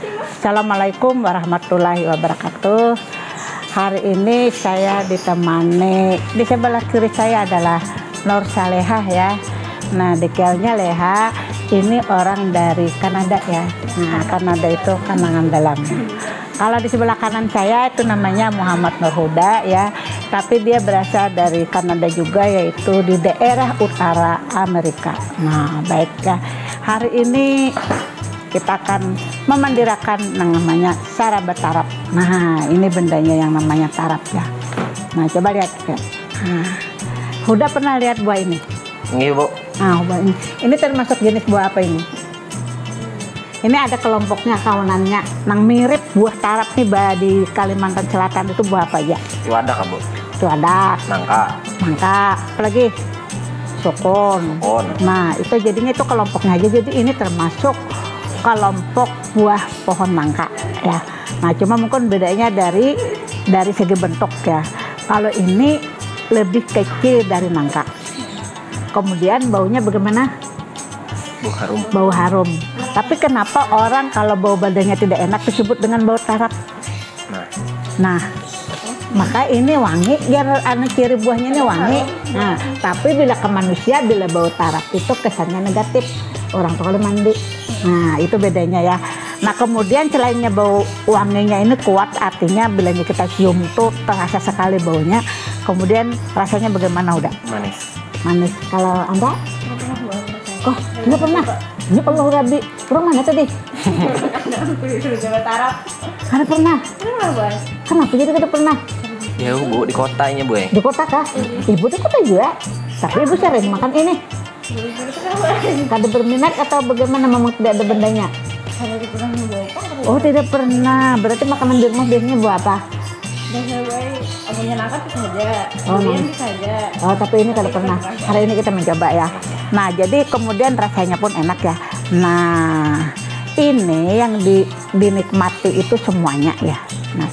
Assalamualaikum warahmatullahi wabarakatuh. Hari ini saya ditemani, di sebelah kiri saya adalah Nur Salehah ya. Nah, dikiranya Leha ini orang dari Kanada ya. Nah, Kanada itu Kanangan Dalam. Kalau di sebelah kanan saya itu namanya Muhammad Nur Huda ya. Tapi dia berasal dari Kanada juga, yaitu di daerah utara Amerika. Nah, baik ya. Hari ini kita akan memandirakan namanya sarabat tarap. Nah, ini bendanya yang namanya tarap ya. Nah, coba lihat ya. Nah, Huda pernah lihat buah ini? Iya, Bu. Nah, buah ini. Ini termasuk jenis buah apa ini? Ini ada kelompoknya, kawinannya. Nang mirip buah tarap nih, di Kalimantan Selatan itu buah apa aja? Itu ada, Kak, Bu. Itu ada. Nangka. Apalagi? Sukun. Nah, itu jadinya itu kelompoknya aja. Jadi ini termasuk kelompok buah pohon nangka ya. Nah, cuma mungkin bedanya dari segi bentuk ya. Kalau ini lebih kecil dari nangka. Kemudian baunya bagaimana? Bau harum. Tapi kenapa orang kalau bau badannya tidak enak disebut dengan bau tarap? Nah, maka ini wangi, biar ciri buahnya ini wangi. Nah, tapi bila ke manusia, bila bau tarap itu kesannya negatif. Orang tuh kalau mandi. Nah, itu bedanya ya. Nah, kemudian selainnya bau wanginya ini kuat, artinya bila kita cium tuh terasa sekali baunya. Kemudian rasanya bagaimana udah? Manis. Kalau Anda? Kok nggak pernah? Ini Allah Rabbi. Orang mana tadi? Ada pernah? Kenapa jadi tidak pernah? Ya, Bu, di kotanya, Bu. Di kota kah? Ibu di kota juga. Tapi ibu sering makan ini. Kada berminat atau bagaimana, memang tidak ada bendanya? Oh, tidak pernah. Berarti makanan di rumah biasanya buah apa? Oh, tapi ini kada pernah. Hari ini kita mencoba ya. Nah, jadi kemudian rasanya pun enak ya. Nah, ini yang dinikmati itu semuanya ya. Nah,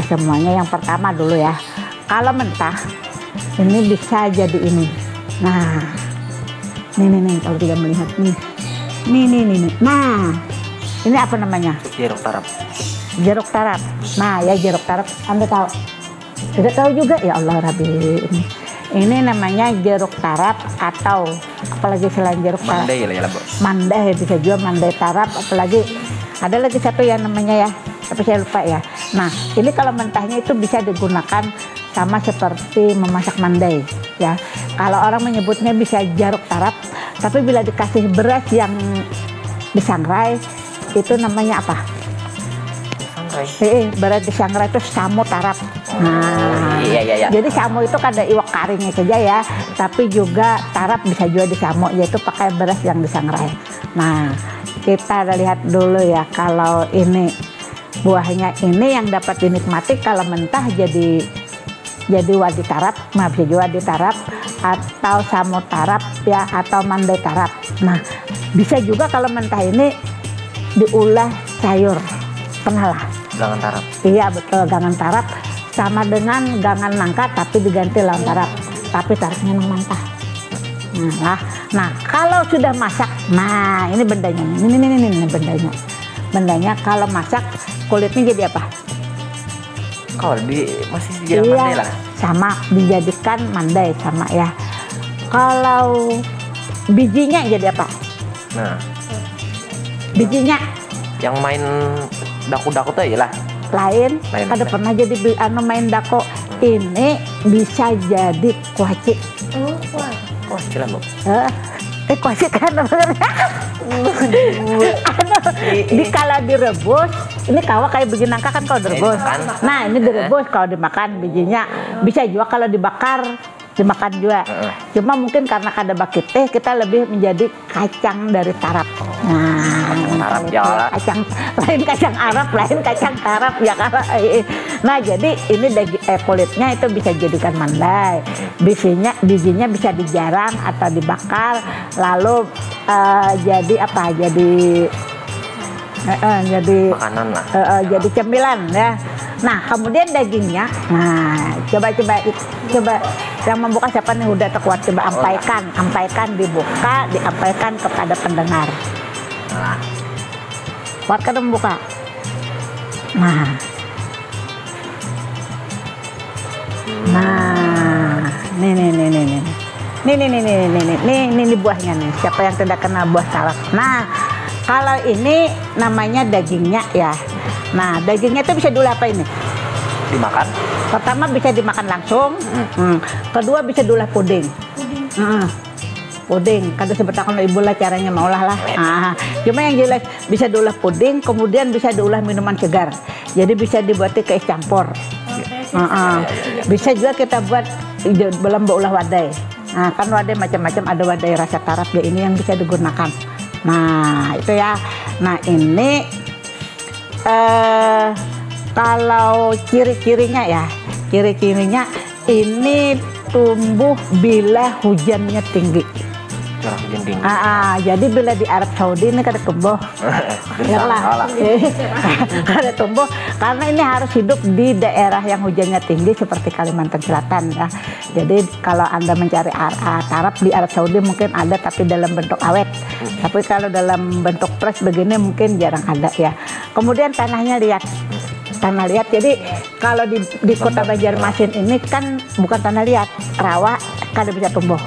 semuanya yang pertama dulu ya. Kalau mentah, ini bisa jadi ini. Nah, nih kalau tidak melihat nih. Nah, ini apa namanya? Jeruk tarap. Jeruk tarap. Nah, ya jeruk tarap. Anda tahu? Tidak tahu juga ya Allah Rabbi. Ini namanya jeruk tarap atau apalagi selain jeruk tarap? Mandai ya, Bu. Mandai bisa juga mandai tarap. Apalagi ada lagi satu yang namanya ya, tapi saya lupa ya. Nah, ini kalau mentahnya itu bisa digunakan sama seperti memasak mandai ya. Kalau orang menyebutnya bisa jeruk tarap, tapi bila dikasih beras yang disangrai itu namanya apa? Beras disangrai itu samu tarap. Nah, iya. Jadi samu itu kan ada iwak karingnya saja ya, tapi juga tarap bisa juga disamu, yaitu pakai beras yang disangrai. Nah, kita lihat dulu ya, kalau ini buahnya ini yang dapat dinikmati kalau mentah jadi wadi tarap, bisa juga wadi tarap atau samu tarap ya, atau mandai tarap. Nah, bisa juga kalau mentah ini diolah sayur. Pernah lah. Gangan tarap. Iya betul, gangan tarap sama dengan gangan nangka tapi diganti lawan tarap. Tapi tarapnya mentah. Nah, kalau sudah masak, nah ini bendanya. Ini bendanya. Bendanya kalau masak kulitnya jadi apa? Kalau masih jadi mandai lah. Sama dijadikan mandai sama ya. Kalau bijinya jadi apa? Nah, bijinya yang main daku-daku tuh ya lah. Lain. Kada pernah jadi main dako. Ini bisa jadi kuaci. Kuaci lah, Bu. Kuaci kan dikala direbus, ini kawa kayak begini nangka kan kalau direbus. Nah, ini direbus, kalau dimakan bijinya. Bisa juga kalau dibakar dimakan juga. Cuma mungkin karena kada bakite kita lebih menjadi kacang dari tarap. Nah, tarap ya. Lain kacang Arab, lain kacang tarap ya kalau. Nah, jadi ini kulitnya itu bisa jadikan mandai. Bijinya bisa dijarang atau dibakar, lalu jadi apa? Jadi makanan lah. Jadi cemilan ya. Nah, kemudian dagingnya. Nah, coba yang membuka siapa nih? Udah terkuat, coba ampaikan dibuka, diampaikan kepada pendengar. Kuat kadang buka. Nah. Nah, nih buahnya nih. Siapa yang tidak kenal buah salak? Nah, kalau ini namanya dagingnya ya. Nah, dagingnya itu bisa diolah apa ini? Dimakan? Pertama bisa dimakan langsung. Kedua bisa diolah puding. Puding, kada sebetakan ibu lah caranya maulah lah. Cuma yang jelas bisa diolah puding, kemudian bisa diolah minuman segar. Jadi bisa dibuat ke es campur. Bisa juga kita buat belum olah wadai. Nah, kan wadai macam-macam, ada wadai rasa tarap ya, ini yang bisa digunakan. Nah, itu ya. Nah, ini kalau ciri-cirinya ya, ciri-cirinya ini tumbuh bila hujannya tinggi. Jadi bila di Arab Saudi ini kada tumbuh, ya lah, kada tumbuh karena ini harus hidup di daerah yang hujannya tinggi seperti Kalimantan Selatan ya. Jadi kalau Anda mencari tarap di Arab Saudi mungkin ada tapi dalam bentuk awet, tapi kalau dalam bentuk fresh begini mungkin jarang ada ya. Kemudian tanah liat, jadi kalau di kota Banjarmasin ini kan bukan tanah liat, rawa, kada bisa tumbuh.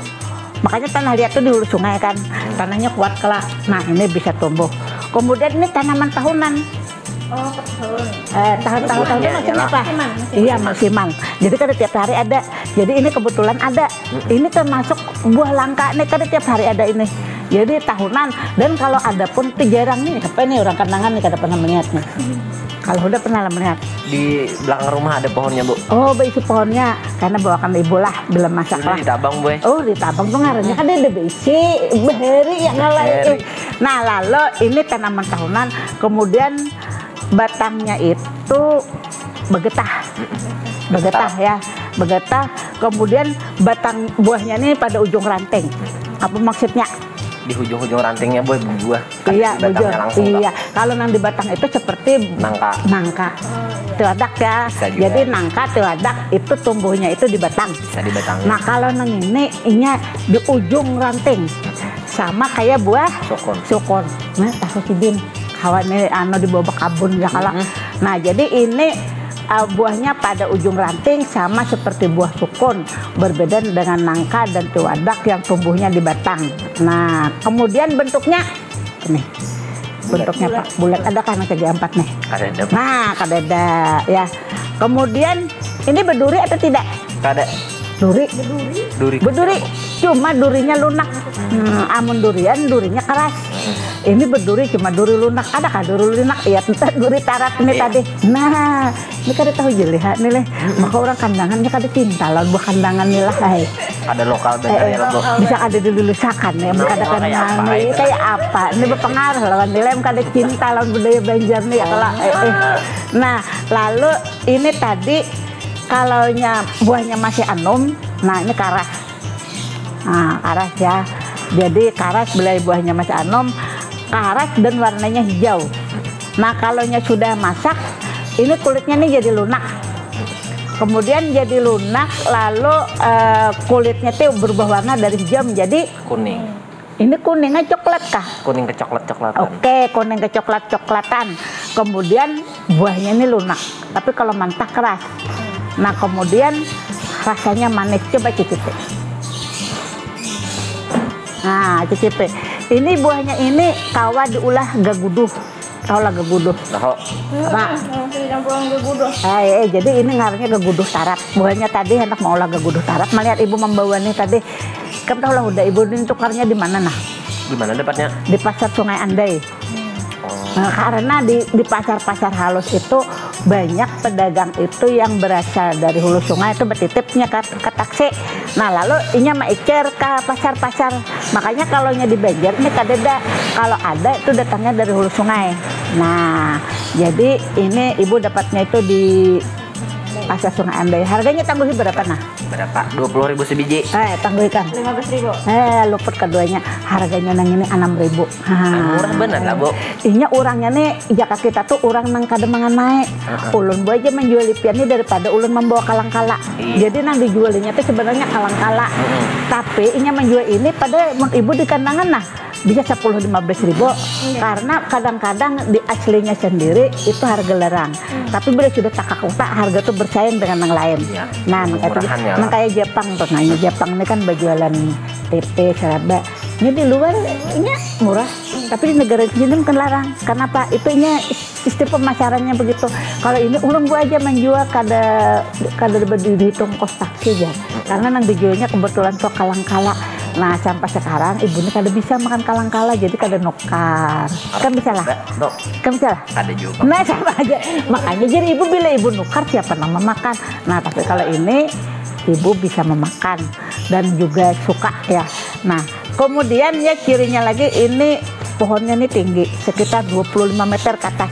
Makanya tanah liat itu di hulu sungai kan, tanahnya kuat kelak. Nah, ini bisa tumbuh. Kemudian ini tanaman tahunan. Tahun-tahun maksudnya apa? Iya, maksimal. Jadi kan tiap hari ada. Jadi ini kebetulan ada. Ini termasuk buah langka nih, kan tiap hari ada ini. Jadi tahunan. Dan kalau ada pun itu jarang nih. Apa nih orang kandangan nih kada pernah melihatnya. Kalau udah pernah melihat di belakang rumah ada pohonnya, Bu. Oh, isi pohonnya karena bawakan ibu lah belum masak lah. Ditabang, Bu. Oh, ditabang tuh ngarannya kan ada besi beheri yang lain. Nah, lalu ini tanaman tahunan, kemudian batangnya itu begetah ya, begetah. Kemudian batang buahnya ini pada ujung ranting. Apa maksudnya? Di ujung-ujung rantingnya buah. Iya, iya. Kalau nang di batang itu seperti nangka. Tewadak ya. Jadi nangka tewadak itu tumbuhnya itu di batang. Bisa di batang. Nah, kalau nang ini di ujung ranting. Sama kayak buah sukun. Nah, tahu sidin. Kawan ini di bawah kabun ya kalau. Nah, jadi ini buahnya pada ujung ranting sama seperti buah sukun, berbeda dengan nangka dan tewadak yang tumbuhnya di batang. Nah, kemudian bentuknya nih, bentuknya Pak bulat, ada kan segi empat nih. Nah, kadada ya. Kemudian ini berduri atau tidak? Kada. Berduri. Cuma durinya lunak. Amun durinya keras. Ini berduri cuma duri lunak. Adakah duri lunak? Iya, duri tarat ini tadi. Nah, ini kada tahu jeliha nih leh. Maka orang kandangannya kada cinta lah buah kandangan nih lah. Ada lokal bener ya, Bu. Bisa ada dilulusakan ya, kada kenal nih kayak apa. Ini berpengaruh lawan nilai kada cinta lawan budaya Banjar nih kalau Nah, lalu ini tadi kalau buahnya masih anum, nah ini karas. Nah, karas ya. Jadi karas bila buahnya masih anum, karas dan warnanya hijau. Nah, kalau sudah masak, ini kulitnya nih jadi lunak. Kemudian jadi lunak, lalu kulitnya tuh berubah warna dari hijau menjadi kuning. Ini kuningnya coklat kah? Kuning kecoklat-coklatan. Oke, kuning kecoklat-coklatan. Kemudian buahnya ini lunak, tapi kalau mentah keras. Nah, kemudian rasanya manis. Coba cicipi. Nah, cicipi. Ini buahnya ini kawa diulah gaguduh. Tahu lah gaguduh? Tahu. Nah, jadi ini ngarannya gaguduh tarap. Buahnya tadi hendak mau olah gaguduh tarap. Melihat ibu membawa nih tadi. Kamu tahu lah udah ibu ini tukarnya di mana nah? Di mana dapatnya? Di pasar Sungai Andai. Nah, karena di pasar-pasar halus itu banyak pedagang itu yang berasal dari hulu sungai itu bertitipnya ke taksi. Nah, lalu inya maiker ke pasar-pasar. Makanya kalau di Banjar ini kadeda, kalau ada itu datangnya dari hulu sungai. Nah, jadi ini ibu dapatnya itu di pasar Sungai Andai. Harganya tangguhi berapa nah? Berapa? 20.000 sebiji. Tangguhikan. 15.000. Luput keduanya. Harganya nang ini 6.000. Murah bener lah, Bu. Inya orangnya nih, jaka kita tuh orang nang kademangan naik. Ulun bu aja menjual lipian ini daripada ulun membawa kalang-kala. Jadi nang dijualinya tuh sebenarnya kalang-kala. Tapi inya menjual ini pada ibu di kandangan nah. bisa 10-15 ribu karena kadang-kadang di aslinya sendiri itu harga larang, tapi bila sudah takak-tak harga tuh bersaing dengan yang lain. Nah, kayak Jepang tuh, nah Jepang ini kan berjualan tempe, seraba. Ini di luar ini murah, tapi di negara sini kan larang. Kenapa? Itunya sistem pemasarannya begitu. Kalau ini ulung gua aja menjual kada dihitung kos taksi ya. Karena nang dijualnya kebetulan tuh kalang-kala. Nah, sampai sekarang ibunya kada bisa makan kalang-kala, jadi kada nukar. Kan bisa lah. Kan bisa lah. Ada juga. Nah, sama aja. Makanya jadi ibu bila ibu nukar siapa nama makan. Nah, tapi kalau ini ibu bisa memakan dan juga suka ya. Nah, kemudian ya cirinya lagi ini pohonnya ini tinggi sekitar 25 meter ke atas.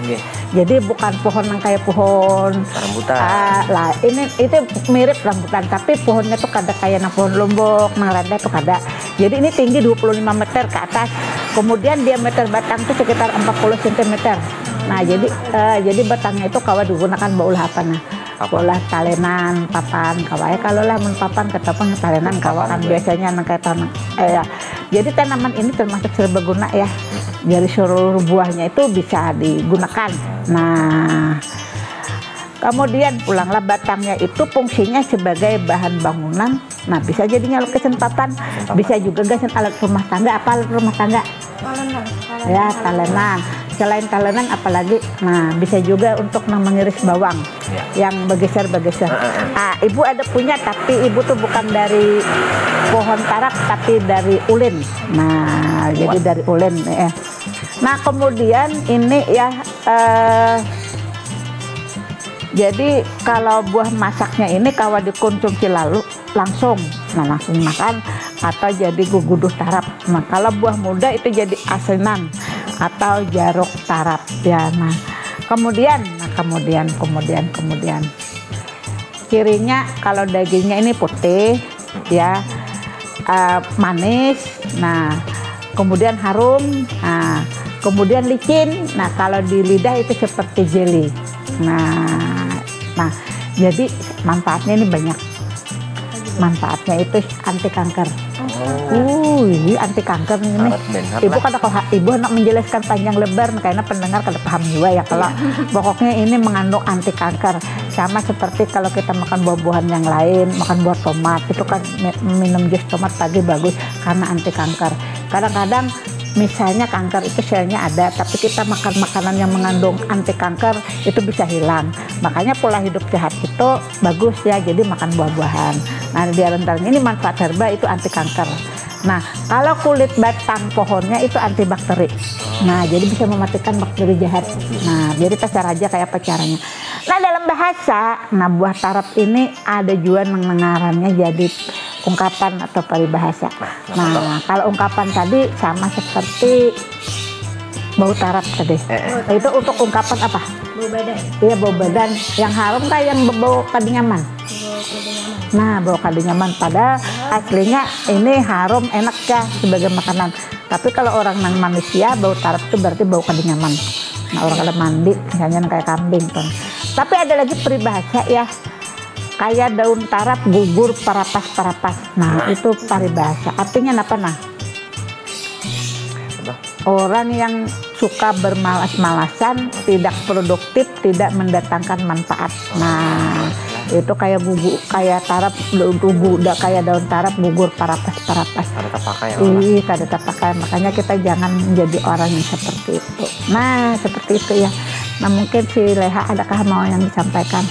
Jadi bukan pohon yang kayak pohon rambutan. Lah ini itu mirip rambutan, tapi pohonnya tuh kada kayak pohon lombok, rada tuh kada. Jadi ini tinggi 25 meter ke atas. Kemudian diameter batang tuh sekitar 40 cm. Nah, jadi batangnya itu kawa digunakan baulah apa nah? Bola talenan, papan, kawai kalau lah mun papan ketapang talenan kawa kan biasanya nang kayak tanah. Ya. Jadi tanaman ini termasuk serbaguna ya. Dari seluruh buahnya itu bisa digunakan. Nah, kemudian pulanglah batangnya itu fungsinya sebagai bahan bangunan. Nah, bisa jadinya lukisan papan, bisa juga gasan alat rumah tangga. Apa alat rumah tangga? Talenan. Ya, talenan. Selain talenan apalagi, nah bisa juga untuk mengiris bawang yang bergeser-bergeser. Ibu ada punya, tapi ibu tuh bukan dari pohon tarak, tapi dari ulin. Nah, jadi dari ulin. Nah, kemudian ini ya, jadi kalau buah masaknya ini kalau dikonsumsi langsung, nah langsung makan atau jadi guguduh tarap. Nah, kalau buah muda itu jadi asinan atau jaruk tarap ya. Nah, kemudian cirinya kalau dagingnya ini putih ya, manis, nah kemudian harum, nah kemudian licin. Nah, kalau di lidah itu seperti jelly. Nah jadi manfaatnya ini banyak. Manfaatnya itu anti kanker. Ini anti kanker ini. Ibu kan ibu nak menjelaskan panjang lebar, karena pendengar kada paham juga ya. Kalau pokoknya ini mengandung anti kanker. Sama seperti kalau kita makan buah-buahan yang lain, makan buah tomat, itu kan minum jus tomat pagi bagus karena anti kanker. Kadang-kadang misalnya kanker itu selnya ada, tapi kita makan makanan yang mengandung anti kanker itu bisa hilang. Makanya pola hidup sehat itu bagus ya, jadi makan buah-buahan. Nah, di antaranya ini manfaat herba itu anti kanker. Nah, kalau kulit batang pohonnya itu antibakteri. Nah, jadi bisa mematikan bakteri jahat. Nah, jadi kita cara aja kayak apa caranya. Nah, dalam bahasa, nah buah tarap ini ada juga nengarannya jadi ungkapan atau peribahasa. Nah, kalau ungkapan tadi sama seperti bau tarap tadi. Itu untuk ungkapan apa? Bau badan. Iya, bau badan. Yang harum kayak yang bau kadi nyaman. Nah, bau kadi nyaman. Padahal aslinya ini harum, enak ya sebagai makanan. Tapi kalau orang nang manusia, bau tarap itu berarti bau kadi nyaman. Nah, orang kalau mandi, misalnya kayak kambing tuh. Tapi ada lagi peribahasa ya. Kayak daun tarap gugur parapas-parapas. Nah, itu paribahasa. Artinya apa nah? Orang yang suka bermalas-malasan, tidak produktif, tidak mendatangkan manfaat. Nah, itu kayak tarap kayak daun tarap gugur parapas-parapas. Kada terpakai. Kada terpakai. Makanya kita jangan menjadi orang yang seperti itu. Nah, seperti itu ya. Nah, mungkin si Leha adakah mau yang disampaikan?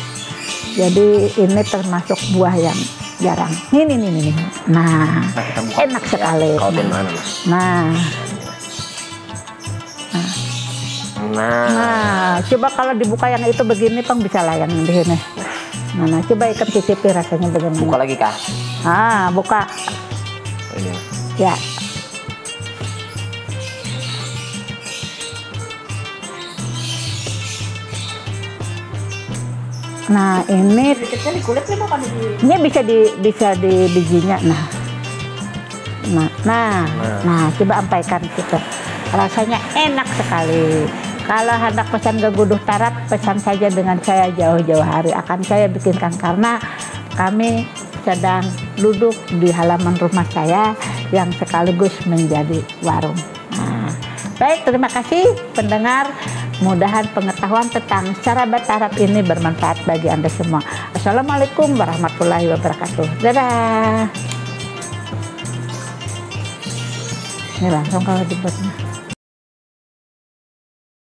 Jadi ini termasuk buah yang jarang. Ini. Nah, enak sekali. Nah, coba kalau dibuka yang itu begini, Pang bisa lah yang di sini. Nah, coba ikan cicipi rasanya bagaimana. Buka lagi kah? Buka. Ini. Ya. Nah, ini Sedikitnya di kulit nih bukan di. Ini bisa di bijinya. Nah, coba ampaikan kita. Rasanya enak sekali. Kalau hendak pesan guguduh tarap, pesan saja dengan saya jauh-jauh hari. Akan saya bikinkan karena kami sedang duduk di halaman rumah saya yang sekaligus menjadi warung. Baik, terima kasih pendengar. Mudahan pengetahuan tentang cara bertaraf ini bermanfaat bagi Anda semua. Assalamualaikum warahmatullahi wabarakatuh. Dadah. Ini langsung kalau dibuatnya.